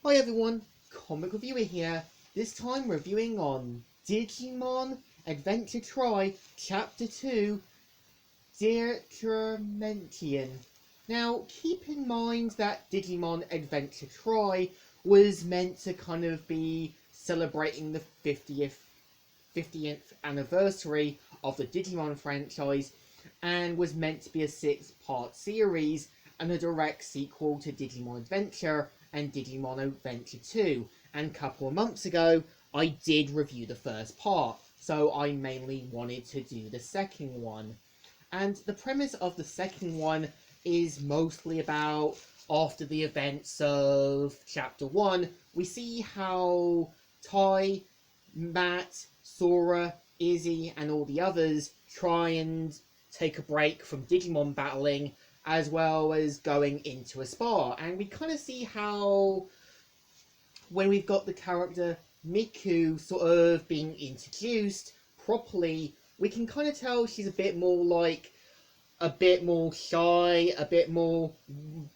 Hi everyone, Comic Reviewer here, this time reviewing on Digimon Adventure Try Chapter 2, Determination. Now, keep in mind that Digimon Adventure Try was meant to kind of be celebrating the 50th anniversary of the Digimon franchise and was meant to be a 6-part series and a direct sequel to Digimon Adventure and Digimon Adventure 2. And a couple of months ago, I did review the first part, so I mainly wanted to do the second one. And the premise of the second one is mostly about after the events of Chapter 1, we see how Tai, Matt, Sora, Izzy, and all the others try and take a break from Digimon battling as well as going into a spa. And we kind of see how when we've got the character Miku sort of being introduced properly, we can kind of tell she's a bit more shy, a bit more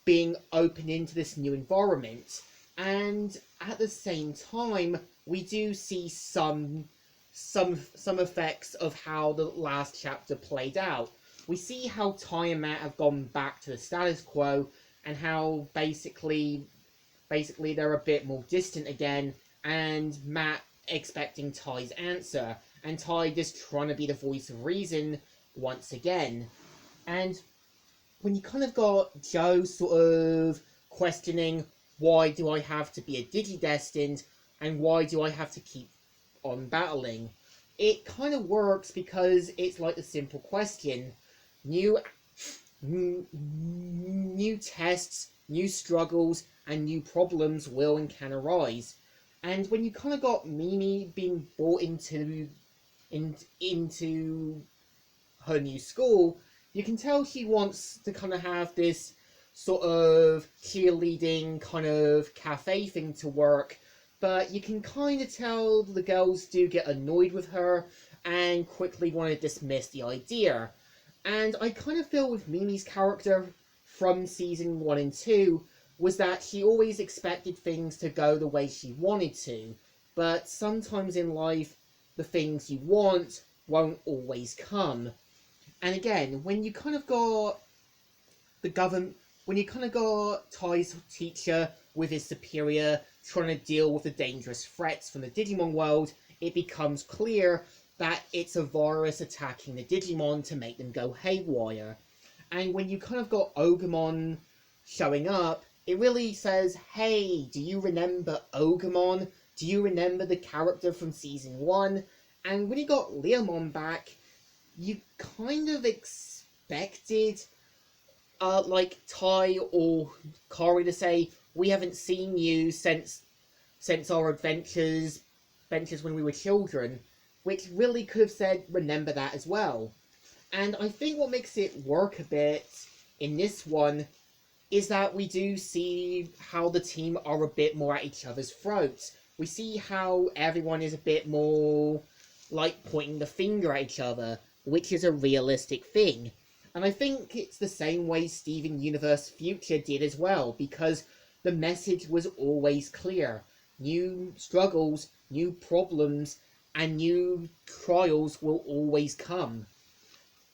being open into this new environment. And at the same time, we do see some effects of how the last chapter played out. We see how Tai and Matt have gone back to the status quo, and how basically they're a bit more distant again, and Matt expecting Tai's answer, and Tai just trying to be the voice of reason once again. And when you kind of got Joe sort of questioning, why do I have to be a Digidestined, and why do I have to keep on battling? It kind of works because it's like the simple question. New tests, new struggles, and new problems will and can arise. And when you kind of got Mimi being brought into her new school, you can tell she wants to kind of have this sort of cheerleading kind of cafe thing to work, but you can kind of tell the girls do get annoyed with her and quickly want to dismiss the idea. And I kind of feel with Mimi's character from season 1 and 2 was that she always expected things to go the way she wanted to, but sometimes in life, the things you want won't always come. And again, when you kind of got the government, when you kind of got Tai's teacher with his superior trying to deal with the dangerous threats from the Digimon world, it becomes clear that it's a virus attacking the Digimon to make them go haywire. And when you kind of got Ogremon showing up, it really says, hey, do you remember Ogremon? Do you remember the character from season 1? And when you got Leomon back, you kind of expected like Tai or Kari to say, we haven't seen you since our adventures when we were children, which really could have said remember that as well. And I think what makes it work a bit in this one is that we do see how the team are a bit more at each other's throats. We see how everyone is a bit more like pointing the finger at each other, which is a realistic thing. And I think it's the same way Steven Universe Future did as well, because the message was always clear. New struggles, new problems, and new trials will always come.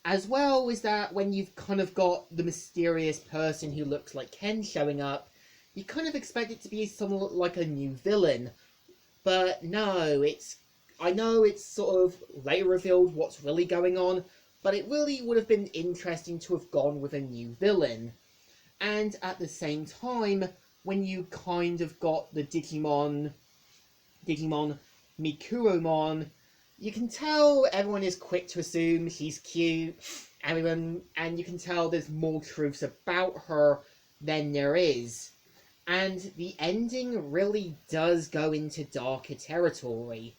As well is that when you've kind of got the mysterious person who looks like Ken showing up, you kind of expect it to be somewhat like a new villain. But no, I know it's sort of later revealed what's really going on, but it really would have been interesting to have gone with a new villain. And at the same time, when you kind of got the Digimon Mikuromon, you can tell everyone is quick to assume she's cute, and you can tell there's more truths about her than there is. And the ending really does go into darker territory,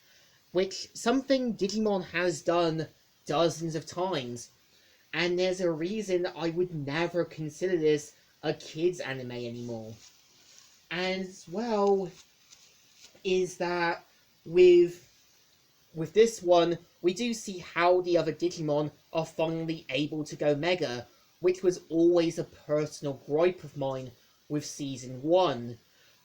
which something Digimon has done dozens of times. And there's a reason I would never consider this a kids anime anymore. And as well is that with this one, we do see how the other Digimon are finally able to go Mega, which was always a personal gripe of mine with Season 1.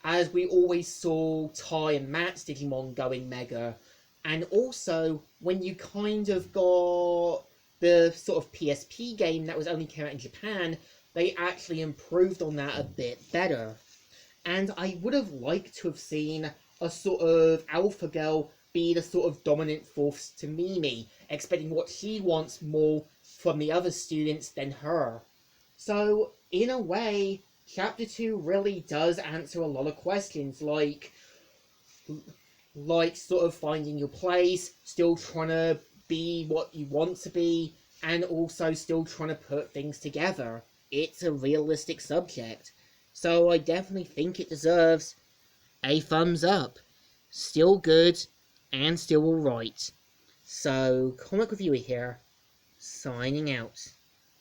as we always saw Ty and Matt's Digimon going mega. And also, when you kind of got the sort of PSP game that was only came out in Japan, they actually improved on that a bit better. And I would have liked to have seen a sort of Alpha Girl be the sort of dominant force to Mimi, expecting what she wants more from the other students than her. So, in a way, Chapter 2 really does answer a lot of questions, like sort of finding your place, still trying to be what you want to be, and also still trying to put things together. It's a realistic subject. So I definitely think it deserves a thumbs up. Still good and still alright. So, Comic Reviewer here, signing out.